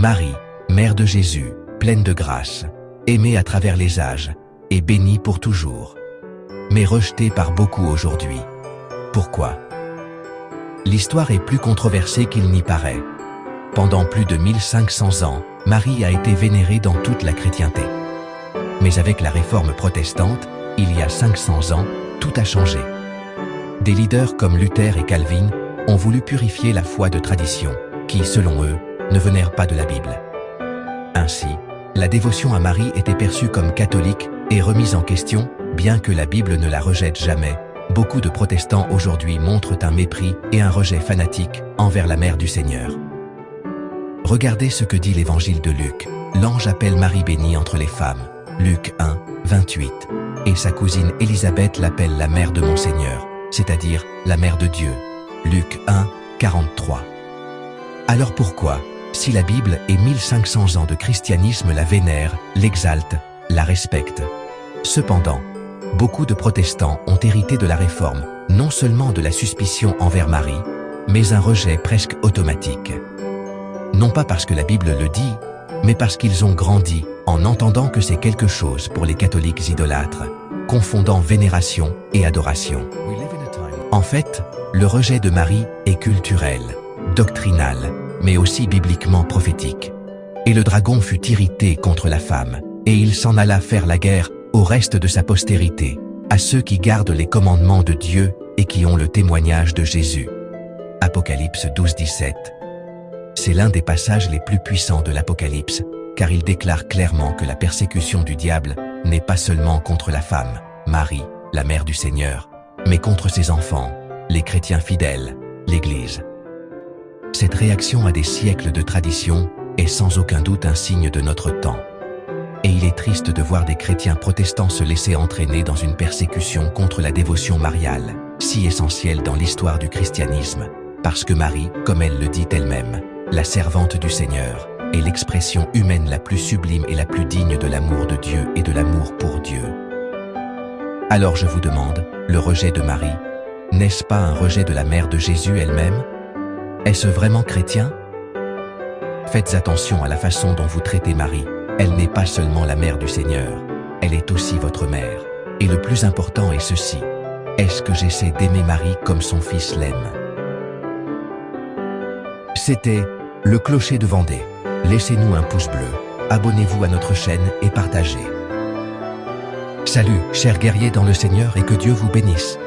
Marie, mère de Jésus, pleine de grâce, aimée à travers les âges, et bénie pour toujours. Mais rejetée par beaucoup aujourd'hui. Pourquoi? L'histoire est plus controversée qu'il n'y paraît. Pendant plus de 1500 ans, Marie a été vénérée dans toute la chrétienté. Mais avec la réforme protestante, il y a 500 ans, tout a changé. Des leaders comme Luther et Calvin ont voulu purifier la foi de traditions, qui, selon eux, ne venaient pas de la Bible. Ainsi, la dévotion à Marie était perçue comme catholique et remise en question, bien que la Bible ne la rejette jamais. Beaucoup de protestants aujourd'hui montrent un mépris et un rejet fanatique envers la mère du Seigneur. Regardez ce que dit l'évangile de Luc. L'ange appelle Marie bénie entre les femmes, Luc 1, 28, et sa cousine Élisabeth l'appelle la mère de mon Seigneur, c'est-à-dire la mère de Dieu, Luc 1, 43. Alors pourquoi, si la Bible et 1500 ans de christianisme la vénèrent, l'exaltent, la respectent? Cependant, beaucoup de protestants ont hérité de la réforme, non seulement de la suspicion envers Marie, mais un rejet presque automatique. Non pas parce que la Bible le dit, mais parce qu'ils ont grandi en entendant que c'est quelque chose pour les catholiques idolâtres, confondant vénération et adoration. En fait, le rejet de Marie est culturel, doctrinal, mais aussi bibliquement prophétique. Et le dragon fut irrité contre la femme, et il s'en alla faire la guerre au reste de sa postérité, à ceux qui gardent les commandements de Dieu et qui ont le témoignage de Jésus. Apocalypse 12, 17. C'est l'un des passages les plus puissants de l'Apocalypse, car il déclare clairement que la persécution du diable n'est pas seulement contre la femme, Marie, la mère du Seigneur, mais contre ses enfants, les chrétiens fidèles, l'Église. Cette réaction à des siècles de tradition est sans aucun doute un signe de notre temps. Et il est triste de voir des chrétiens protestants se laisser entraîner dans une persécution contre la dévotion mariale, si essentielle dans l'histoire du christianisme, parce que Marie, comme elle le dit elle-même, la servante du Seigneur, est l'expression humaine la plus sublime et la plus digne de l'amour de Dieu et de l'amour pour Dieu. Alors je vous demande, le rejet de Marie, n'est-ce pas un rejet de la mère de Jésus elle-même? Est-ce vraiment chrétien? Faites attention à la façon dont vous traitez Marie. Elle n'est pas seulement la mère du Seigneur, elle est aussi votre mère. Et le plus important est ceci, est-ce que j'essaie d'aimer Marie comme son fils l'aime? C'était Le Clocher de Vendée. Laissez-nous un pouce bleu, abonnez-vous à notre chaîne et partagez. Salut, chers guerriers dans le Seigneur, et que Dieu vous bénisse.